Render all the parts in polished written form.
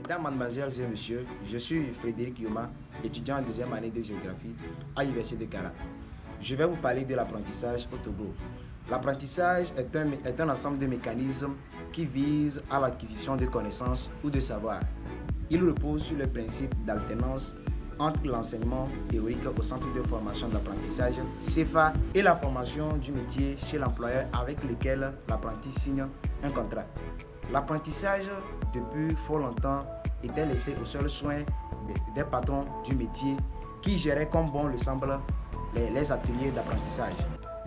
Mesdames, mademoiselles et messieurs, je suis Frédéric Yoma, étudiant en deuxième année de géographie à l'Université de Kara. Je vais vous parler de l'apprentissage au Togo. L'apprentissage est un ensemble de mécanismes qui visent à l'acquisition de connaissances ou de savoir. Il repose sur le principe d'alternance entre l'enseignement théorique au centre de formation d'apprentissage CFA et la formation du métier chez l'employeur avec lequel l'apprenti signe un contrat. L'apprentissage, depuis fort longtemps, était laissé au seul soin des patrons du métier qui géraient comme bon le semble les ateliers d'apprentissage.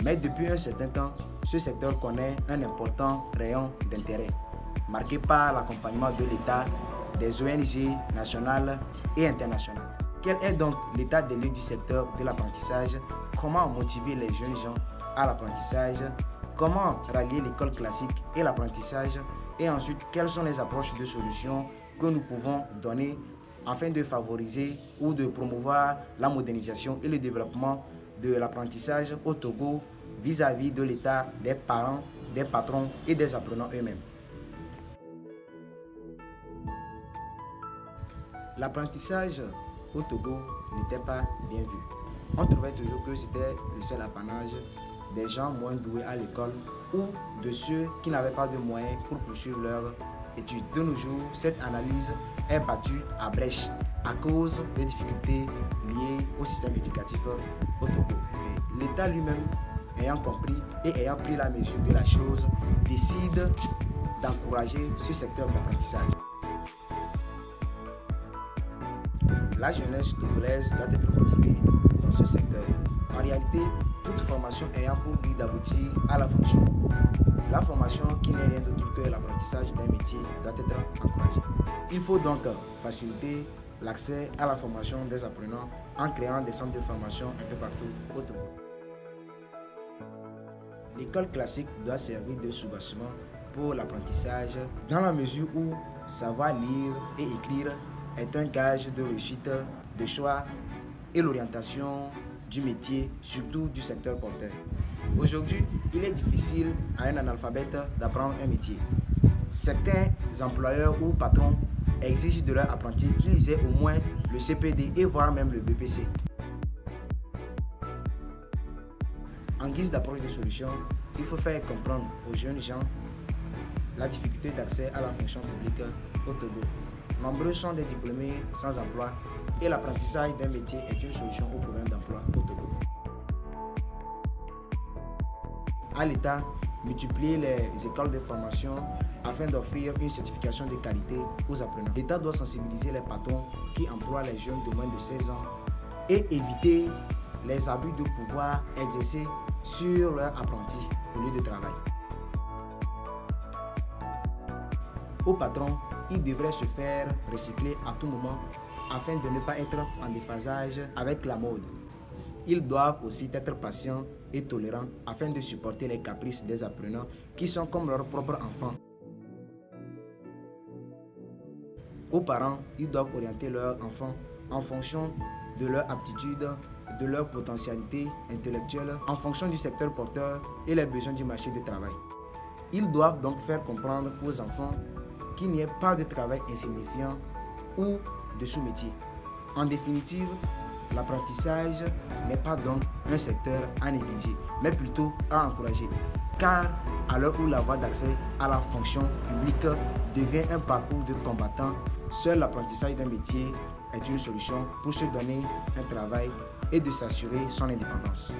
Mais depuis un certain temps, ce secteur connaît un important rayon d'intérêt, marqué par l'accompagnement de l'État, des ONG nationales et internationales. Quel est donc l'état des lieux du secteur de l'apprentissage? Comment motiver les jeunes gens à l'apprentissage? Comment rallier l'école classique et l'apprentissage? Et ensuite, quelles sont les approches de solutions que nous pouvons donner afin de favoriser ou de promouvoir la modernisation et le développement de l'apprentissage au Togo vis-à-vis de l'État, des parents, des patrons et des apprenants eux-mêmes. L'apprentissage au Togo n'était pas bien vu. On trouvait toujours que c'était le seul apanage des gens moins doués à l'école ou de ceux qui n'avaient pas de moyens pour poursuivre leurs études. De nos jours, cette analyse est battue à brèche à cause des difficultés liées au système éducatif au Togo. L'État lui-même, ayant compris et ayant pris la mesure de la chose, décide d'encourager ce secteur d'apprentissage. La jeunesse togolaise doit être motivée dans ce secteur. En réalité, toute formation ayant pour but d'aboutir à la fonction. La formation, qui n'est rien d'autre que l'apprentissage d'un métier, doit être encouragée. Il faut donc faciliter l'accès à la formation des apprenants en créant des centres de formation un peu partout au Togo. L'école classique doit servir de soubassement pour l'apprentissage dans la mesure où savoir lire et écrire est un gage de réussite, de choix et l'orientation du métier, surtout du secteur porteur. Aujourd'hui, il est difficile à un analphabète d'apprendre un métier. Certains employeurs ou patrons exigent de leurs apprentis qu'ils aient au moins le CPD et voire même le BPC. En guise d'approche de solution, il faut faire comprendre aux jeunes gens la difficulté d'accès à la fonction publique au Togo. Nombreux sont des diplômés sans emploi et l'apprentissage d'un métier est une solution au problème d'emploi au Togo. À l'État, multiplier les écoles de formation afin d'offrir une certification de qualité aux apprenants. L'État doit sensibiliser les patrons qui emploient les jeunes de moins de 16 ans et éviter les abus de pouvoir exercer sur leurs apprentis au lieu de travail. Aux patrons, ils devraient se faire recycler à tout moment afin de ne pas être en déphasage avec la mode. Ils doivent aussi être patients et tolérants afin de supporter les caprices des apprenants qui sont comme leurs propres enfants. Aux parents, ils doivent orienter leurs enfants en fonction de leur aptitude, de leur potentialité intellectuelle, en fonction du secteur porteur et les besoins du marché du travail. Ils doivent donc faire comprendre aux enfants qu'il n'y ait pas de travail insignifiant ou de sous-métier. En définitive, l'apprentissage n'est pas donc un secteur à négliger, mais plutôt à encourager. Car à l'heure où la voie d'accès à la fonction publique devient un parcours de combattant, seul l'apprentissage d'un métier est une solution pour se donner un travail et de s'assurer son indépendance.